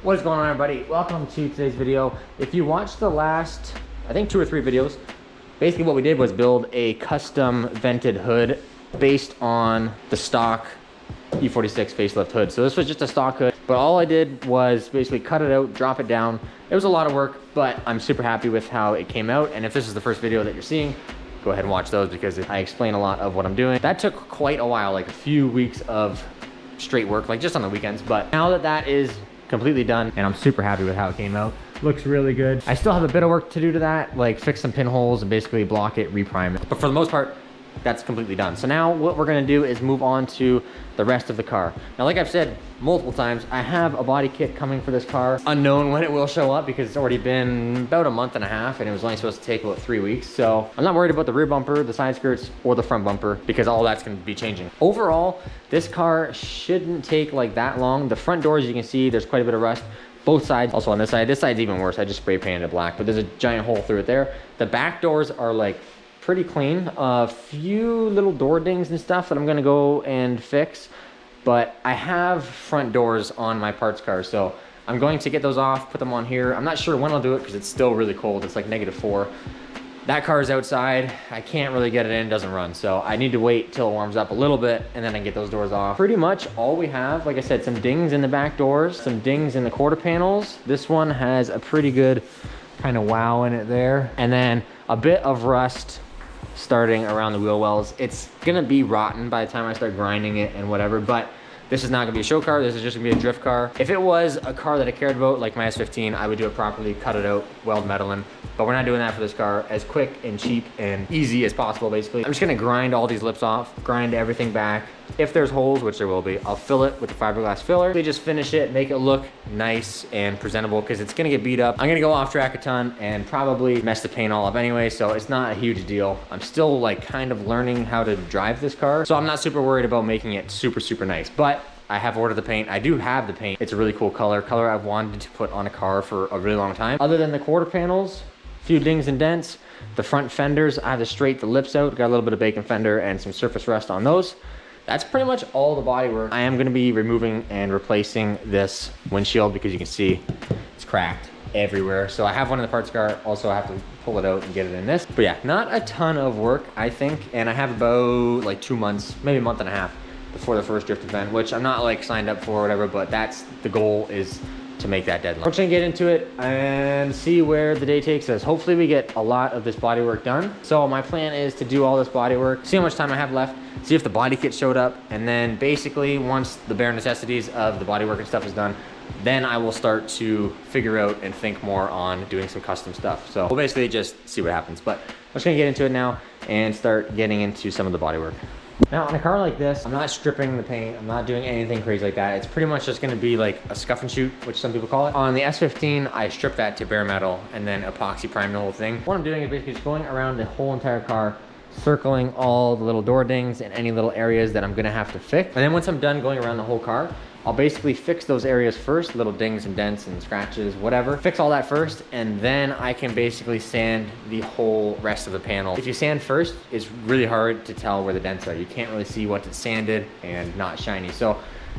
What's going on, everybody? Welcome to today's video. If you watched the last, I think 2 or 3 videos, basically what we did was build a custom vented hood based on the stock e46 facelift hood. So this was just a stock hood, but all I did was basically cut it out, drop it down. It was a lot of work, but I'm super happy with how it came out. And if this is the first video that you're seeing, go ahead and watch those because I explain a lot of what I'm doing. That took quite a while, like a few weeks of straight work, like just on the weekends. But now that that is completely done, and I'm super happy with how it came out. Looks really good. I still have a bit of work to do to that, like fix some pinholes and basically block it, reprime it. But for the most part, that's completely done. So now what we're gonna do is move on to the rest of the car. Now, like I've said multiple times, I have a body kit coming for this car. Unknown when it will show up because it's already been about a month and a half and it was only supposed to take about 3 weeks. So I'm not worried about the rear bumper, the side skirts, or the front bumper because all that's gonna be changing. Overall, this car shouldn't take like that long. The front doors, you can see there's quite a bit of rust. Both sides, also on this side's even worse. I just spray painted it black, but there's a giant hole through it there. The back doors are like pretty clean. A few little door dings and stuff that I'm gonna go and fix, but I have front doors on my parts car, so I'm going to get those off, put them on here. I'm not sure when I'll do it because it's still really cold. It's like -4. That car is outside. I can't really get it in, it doesn't run. So I need to wait till it warms up a little bit and then I can get those doors off. Pretty much all we have, like I said, some dings in the back doors, some dings in the quarter panels. This one has a pretty good kind of wow in it there. And then a bit of rust starting around the wheel wells. It's gonna be rotten by the time I start grinding it and whatever, but this is not gonna be a show car. This is just gonna be a drift car. If it was a car that I cared about, like my S15, I would do it properly, cut it out, weld metal in, but we're not doing that for this car. As quick and cheap and easy as possible, basically. I'm just gonna grind all these lips off, grind everything back. If there's holes, which there will be, I'll fill it with the fiberglass filler. They just finish it, make it look nice and presentable because it's gonna get beat up. I'm gonna go off track a ton and probably mess the paint all up anyway, so it's not a huge deal. I'm still like kind of learning how to drive this car, so I'm not super worried about making it super nice, but I have ordered the paint. I do have the paint. It's a really cool color I've wanted to put on a car for a really long time. Other than the quarter panels, a few dings and dents, the front fenders, I have to straighten the lips out, got a little bit of bacon fender and some surface rust on those. That's pretty much all the body work. I am gonna be removing and replacing this windshield because you can see it's cracked everywhere. So I have one in the parts car. Also, I have to pull it out and get it in this. But yeah, not a ton of work, I think. And I have about like 2 months, maybe a month and a half before the first drift event, which I'm not like signed up for or whatever, but that's the goal, is to make that deadline. We're just gonna get into it and see where the day takes us. Hopefully we get a lot of this body work done. So my plan is to do all this body work, see how much time I have left, see if the body kit showed up, and then basically once the bare necessities of the body work and stuff is done, then I will start to figure out and think more on doing some custom stuff. So we'll basically just see what happens, but I'm just gonna get into it now and start getting into some of the body work. Now, on a car like this, I'm not stripping the paint. I'm not doing anything crazy like that. It's pretty much just gonna be like a scuff and shoot, which some people call it. On the S15, I stripped that to bare metal and then epoxy primed the whole thing. What I'm doing is basically just going around the whole entire car, circling all the little door dings and any little areas that I'm gonna have to fix. And then once I'm done going around the whole car, I'll basically fix those areas first, little dings and dents and scratches, whatever. Fix all that first, and then I can basically sand the whole rest of the panel. If you sand first, it's really hard to tell where the dents are. You can't really see what's sanded and not shiny. So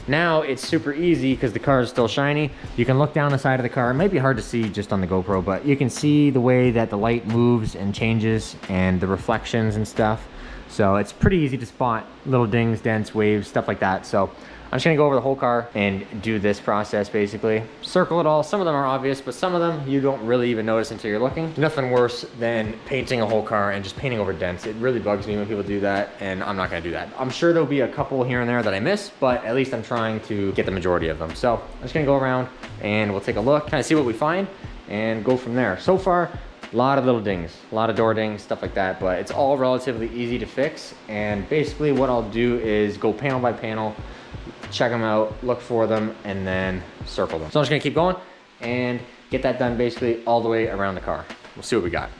now it's super easy because the car is still shiny. You can look down the side of the car. It might be hard to see just on the GoPro, but you can see the way that the light moves and changes and the reflections and stuff. So it's pretty easy to spot little dings, dents, waves, stuff like that. So I'm just gonna go over the whole car and do this process basically. Circle it all. Some of them are obvious, but some of them you don't really even notice until you're looking. Nothing worse than painting a whole car and just painting over dents. It really bugs me when people do that, and I'm not gonna do that. I'm sure there'll be a couple here and there that I miss, but at least I'm trying to get the majority of them. So I'm just gonna go around and we'll take a look, kind of see what we find and go from there. So far, a lot of little dings, a lot of door dings, stuff like that, but it's all relatively easy to fix. And basically what I'll do is go panel by panel, check them out, look for them, and then circle them. So I'm just gonna keep going and get that done basically all the way around the car. We'll see what we got.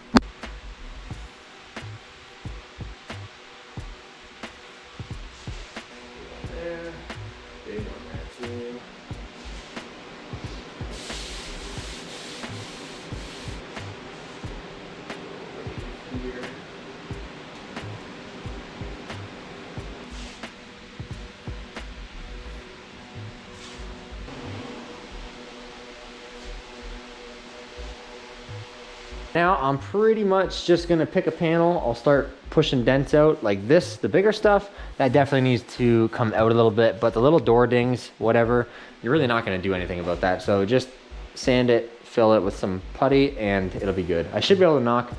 Now I'm pretty much just gonna pick a panel. I'll start pushing dents out like this. The bigger stuff, that definitely needs to come out a little bit, but the little door dings, whatever, you're really not gonna do anything about that. So just sand it, fill it with some putty, and it'll be good. I should be able to knock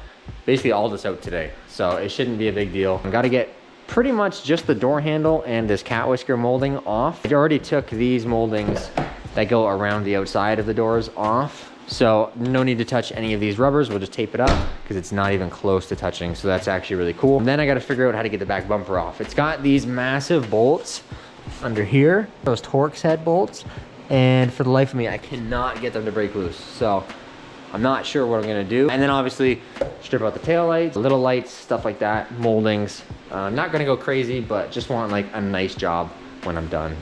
basically all this out today, so it shouldn't be a big deal. I gotta get pretty much just the door handle and this cat whisker molding off. I already took these moldings that go around the outside of the doors off, so no need to touch any of these rubbers. We'll just tape it up because it's not even close to touching, so that's actually really cool. And then I got to figure out how to get the back bumper off. It's got these massive bolts under here, those Torx head bolts, and for the life of me I cannot get them to break loose, so I'm not sure what I'm gonna do. And then obviously strip out the tail lights, little lights, stuff like that, moldings. Not gonna go crazy, but just want like a nice job when I'm done.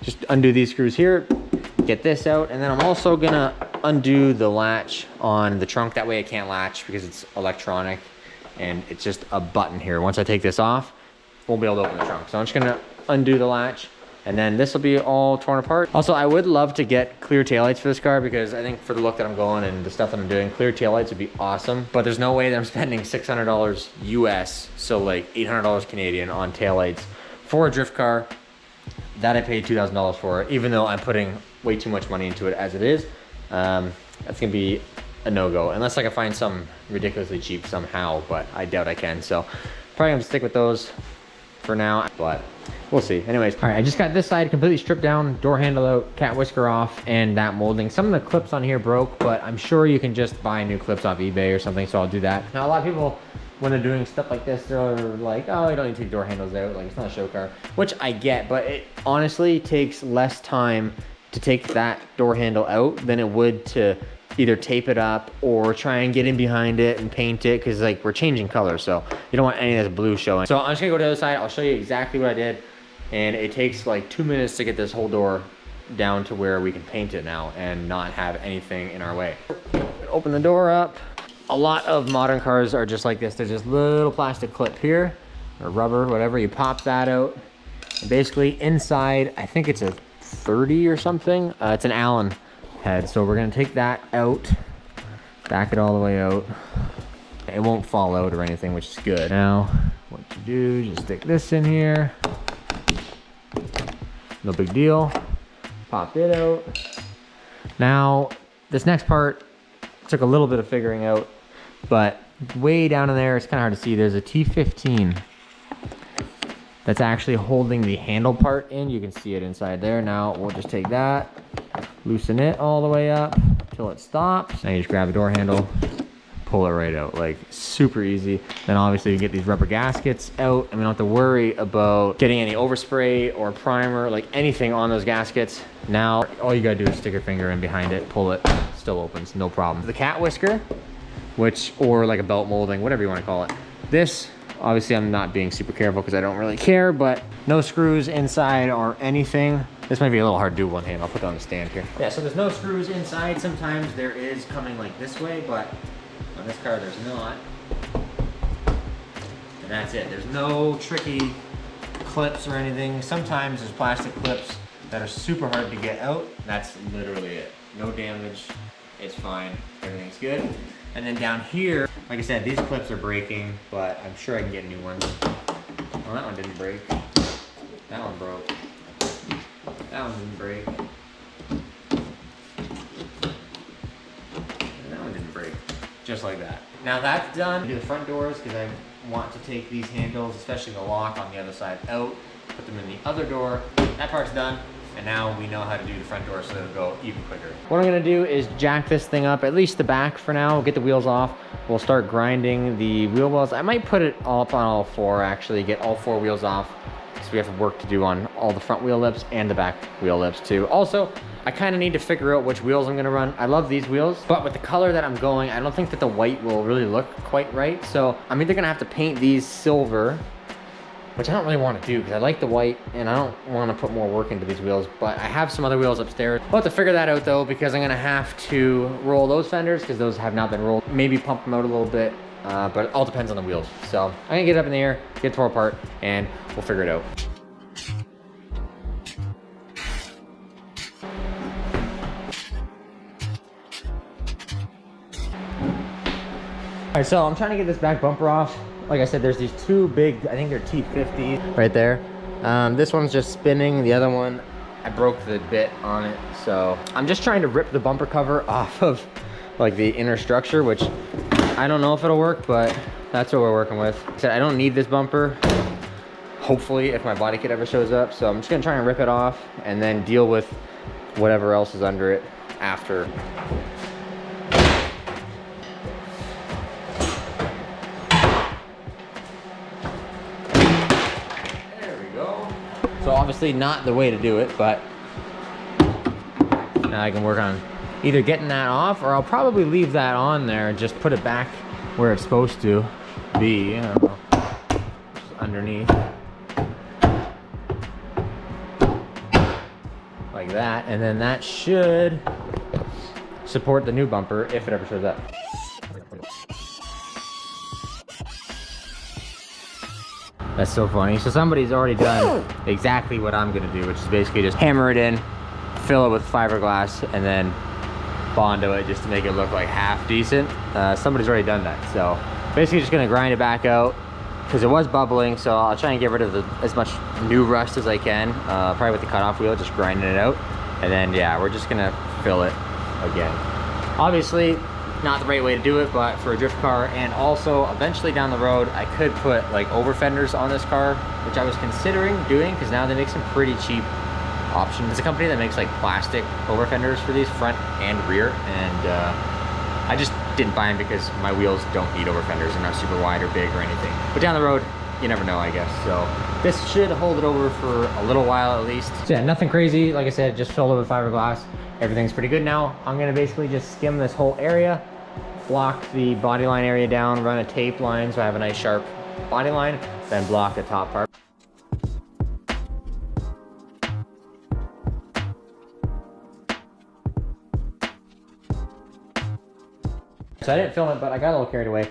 Just undo these screws here, get this out, and then I'm also gonna undo the latch on the trunk. That way it can't latch because it's electronic and it's just a button here. Once I take this off, we'll be able to open the trunk. So I'm just gonna undo the latch and then this will be all torn apart. Also, I would love to get clear taillights for this car because I think for the look that I'm going and the stuff that I'm doing, clear taillights would be awesome. But there's no way that I'm spending $600 US, so like $800 Canadian on taillights for a drift car that I paid $2,000 for, even though I'm putting way too much money into it as it is. That's gonna be a no-go, unless I can find some ridiculously cheap somehow, but I doubt I can. So probably gonna stick with those for now, but we'll see. Anyways, all right, I just got this side completely stripped down, door handle out, cat whisker off, and that molding. Some of the clips on here broke, but I'm sure you can just buy new clips off eBay or something, so I'll do that. Now, a lot of people, when they're doing stuff like this, they're like, oh, you don't need to take door handles out, like it's not a show car, which I get, but it honestly takes less time to take that door handle out than it would to either tape it up or try and get in behind it and paint it, because like we're changing colors, so you don't want any of this blue showing. So I'm just gonna go to the other side. I'll show you exactly what I did, and it takes like 2 minutes to get this whole door down to where we can paint it now and not have anything in our way. Open the door up. A lot of modern cars are just like this. There's this little plastic clip here, or rubber, whatever. You pop that out, and basically inside, I think it's a 30 or something. It's an Allen head, so we're gonna take that out, back it all the way out. It won't fall out or anything, which is good. Now, what you do, just stick this in here. No big deal. Pop it out. Now, this next part took a little bit of figuring out, but way down in there, it's kind of hard to see. There's a T15 that's actually holding the handle part in. You can see it inside there. Now we'll just take that, loosen it all the way up till it stops. Now you just grab the door handle, pull it right out, like super easy. Then obviously you get these rubber gaskets out, and we don't have to worry about getting any overspray or primer, like anything on those gaskets. Now all you gotta do is stick your finger in behind it, pull it, still opens, no problem. The cat whisker, or like a belt molding, whatever you want to call it. This, obviously I'm not being super careful because I don't really care, but no screws inside or anything. This might be a little hard to do one hand. I'll put it on the stand here. Yeah, so there's no screws inside. Sometimes there is coming like this way, but on this car there's not. And that's it. There's no tricky clips or anything. Sometimes there's plastic clips that are super hard to get out. That's literally it. No damage. It's fine. Everything's good. And then down here, like I said, these clips are breaking, but I'm sure I can get new ones. Well, that one didn't break. That one broke. That one didn't break. And that one didn't break. Just like that. Now that's done. Do the front doors because I want to take these handles, especially the lock on the other side, out, put them in the other door. That part's done. And now we know how to do the front door so it'll go even quicker. What I'm gonna do is jack this thing up, at least the back for now, get the wheels off, we'll start grinding the wheel wells. I might put it all up on all four, actually, get all four wheels off, because we have work to do on all the front wheel lips and the back wheel lips too. Also, I kind of need to figure out which wheels I'm gonna run. I love these wheels, but with the color that I'm going, I don't think that the white will really look quite right. So I'm either gonna have to paint these silver, which I don't really want to do because I like the white and I don't want to put more work into these wheels, but I have some other wheels upstairs. I'll have to figure that out though, because I'm going to have to roll those fenders because those have not been rolled. Maybe pump them out a little bit, but it all depends on the wheels. So I'm going to get it up in the air, get it tore apart, and we'll figure it out. All right, so I'm trying to get this back bumper off. Like I said, there's these two big, I think they're T50 right there. This one's just spinning. The other one, I broke the bit on it. So I'm just trying to rip the bumper cover off of like the inner structure, which I don't know if it'll work, but that's what we're working with. Like I said, I don't need this bumper, hopefully, if my body kit ever shows up. So I'm just gonna try and rip it off and then deal with whatever else is under it after. So obviously not the way to do it, but now I can work on either getting that off, or I'll probably leave that on there and just put it back where it's supposed to be. I don't know, just underneath. Like that, and then that should support the new bumper if it ever shows up. That's so funny. So somebody's already done exactly what I'm gonna do, which is basically just hammer it in, fill it with fiberglass, and then Bondo it just to make it look like half decent. Somebody's already done that. So basically just gonna grind it back out because it was bubbling. So I'll try and get rid of as much new rust as I can, probably with the cutoff wheel, just grinding it out. And then yeah, we're just gonna fill it again. Obviously, not the right way to do it, but for a drift car, and also eventually down the road I could put like over fenders on this car, which I was considering doing because now they make some pretty cheap options. It's a company that makes like plastic over fenders for these front and rear, and I just didn't buy them because my wheels don't need over fenders. They're not super wide or big or anything, but down the road you never know, I guess. So this should hold it over for a little while at least. So yeah, nothing crazy. Like I said, just filled it with fiberglass. Everything's pretty good now. I'm gonna basically just skim this whole area, block the body line area down, run a tape line so I have a nice sharp body line, then block the top part. So I didn't film it, but I got a little carried away.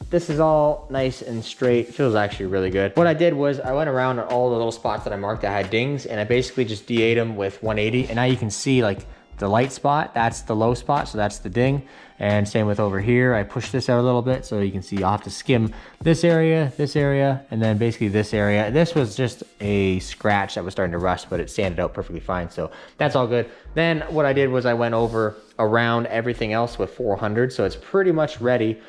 This is all nice and straight. It feels actually really good. What I did was I went around on all the little spots that I marked that had dings, and I basically just de-ate them with 180. And now you can see like the light spot, that's the low spot, so that's the ding. And same with over here. I pushed this out a little bit so you can see I'll have to skim this area, and then basically this area. This was just a scratch that was starting to rust, but it sanded out perfectly fine, so that's all good. Then what I did was I went over around everything else with 400, so it's pretty much ready.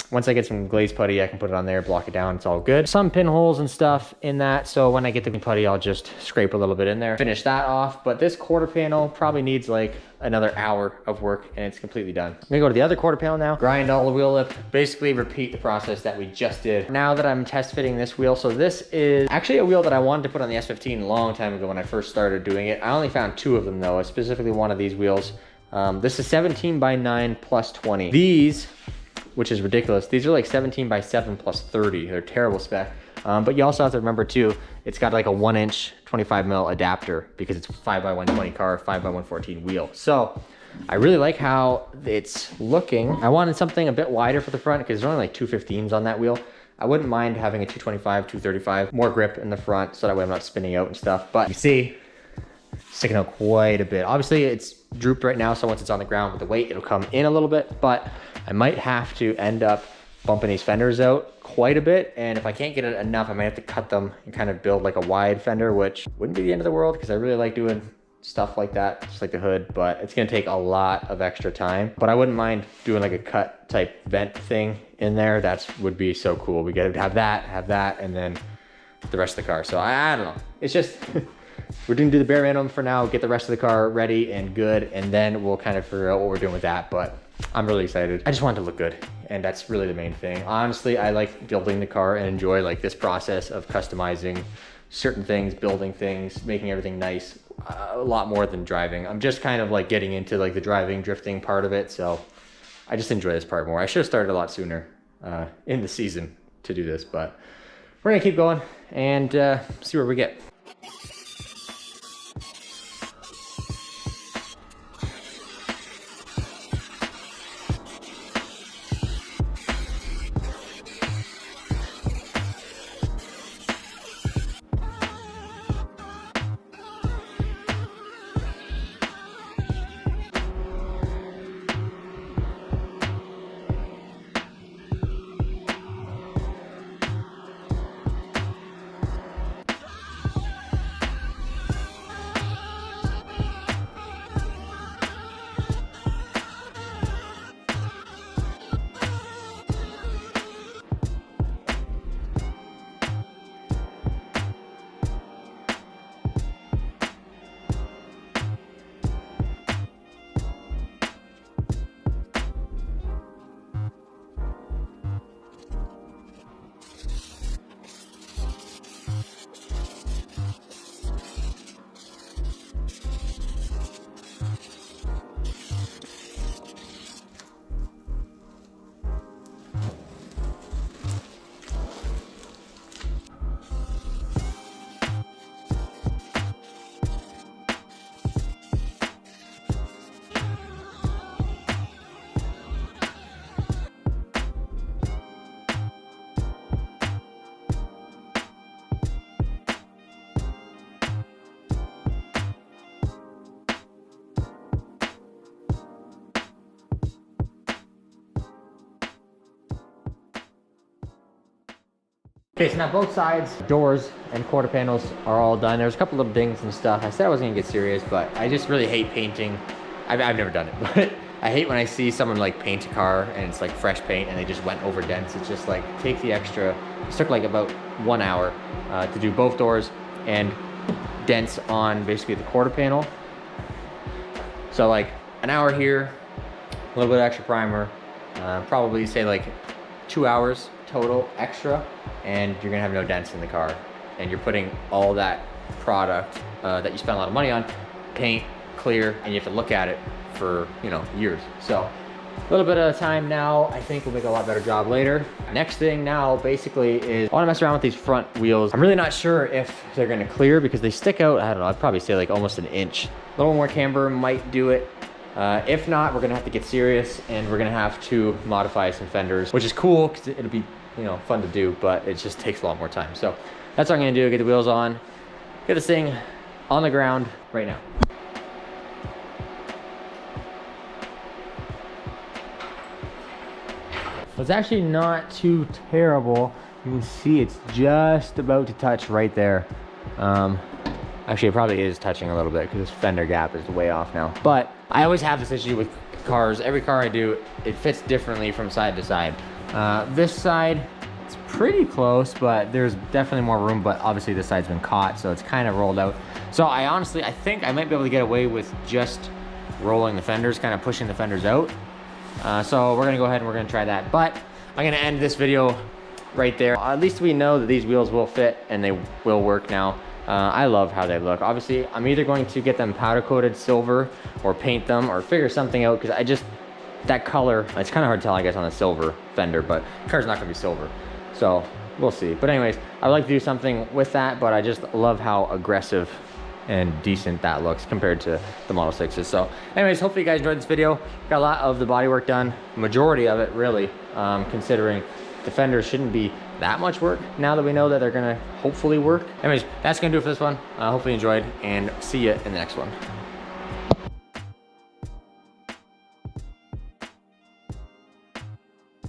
Once I get some glaze putty, I can put it on there, block it down, it's all good. Some pinholes and stuff in that, so when I get the putty, I'll just scrape a little bit in there, finish that off. But this quarter panel probably needs like another hour of work and it's completely done. I'm gonna go to the other quarter panel now, grind all the wheel lip, basically repeat the process that we just did. Now that I'm test fitting this wheel, so this is actually a wheel that I wanted to put on the S15 a long time ago when I first started doing it. I only found 2 of them though, specifically one of these wheels. This is 17 by 9 plus 20. These, which is ridiculous, these are like 17 by 7 plus 30. They're terrible spec. But you also have to remember too, it's got like a 1-inch 25 mil adapter because it's 5 by 120 car, 5 by 114 wheel. So I really like how it's looking. I wanted something a bit wider for the front because there's only like 215s on that wheel. I wouldn't mind having a 225, 235, more grip in the front so that way I'm not spinning out and stuff. But you see, sticking out quite a bit. Obviously it's drooped right now, so once it's on the ground with the weight, it'll come in a little bit, but I might have to end up bumping these fenders out quite a bit, and if I can't get it enough, I might have to cut them and kind of build like a wide fender, which wouldn't be the end of the world because I really like doing stuff like that, just like the hood, but it's gonna take a lot of extra time. But I wouldn't mind doing like a cut type vent thing in there. That would be so cool. We gotta have that, and then the rest of the car. So I don't know. It's just, we're gonna do the bare minimum for now, get the rest of the car ready and good, and then we'll kind of figure out what we're doing with that. But I'm really excited. I just want it to look good, and that's really the main thing. Honestly, I like building the car and enjoy like this process of customizing certain things, building things, making everything nice, a lot more than driving. I'm just kind of like getting into like the driving, drifting part of it, so I just enjoy this part more. I should have started a lot sooner in the season to do this, but we're gonna keep going and see where we get. Okay, so now both sides, doors and quarter panels are all done. There's a couple little dings and stuff. I said I wasn't gonna get serious, but I just really hate painting. I've never done it, but I hate when I see someone like paint a car and it's like fresh paint and they just went over dents. It's just like, take the extra. It took like about 1 hour to do both doors and dents on basically the quarter panel. So like an hour here, a little bit of extra primer, probably say like 2 hours total extra, and you're gonna have no dents in the car, and you're putting all that product that you spent a lot of money on, paint, clear, and you have to look at it for, you know, years. So a little bit of time now, I think we'll make a lot better job later. Next thing now basically is I want to mess around with these front wheels. I'm really not sure if they're gonna clear because they stick out, I don't know, I'd probably say like almost an inch. A little more camber might do it. If not, we're gonna have to get serious and we're gonna have to modify some fenders, which is cool because it'll be, you know, fun to do, but it just takes a lot more time. So that's what I'm gonna do, get the wheels on, get this thing on the ground right now. It's actually not too terrible. You can see it's just about to touch right there. Actually, it probably is touching a little bit because this fender gap is way off now. But I always have this issue with cars. Every car I do, it fits differently from side to side. This side, it's pretty close, but there's definitely more room, but obviously this side's been caught, so it's kind of rolled out. So I think I might be able to get away with just rolling the fenders, kind of pushing the fenders out. So we're gonna go ahead and we're gonna try that. But I'm gonna end this video right there. At least we know that these wheels will fit and they will work now. I love how they look. Obviously, I'm either going to get them powder coated silver or paint them or figure something out, because I just, that color, it's kind of hard to tell, I guess, on a silver fender, but the car's not gonna be silver. So we'll see. But anyways, I'd like to do something with that, but I just love how aggressive and decent that looks compared to the Model 6s. So anyways, hopefully you guys enjoyed this video. Got a lot of the bodywork done, majority of it really, considering the fenders shouldn't be that much work now that we know that they're gonna hopefully work. Anyways, that's gonna do it for this one. Hopefully you enjoyed, and see you in the next one.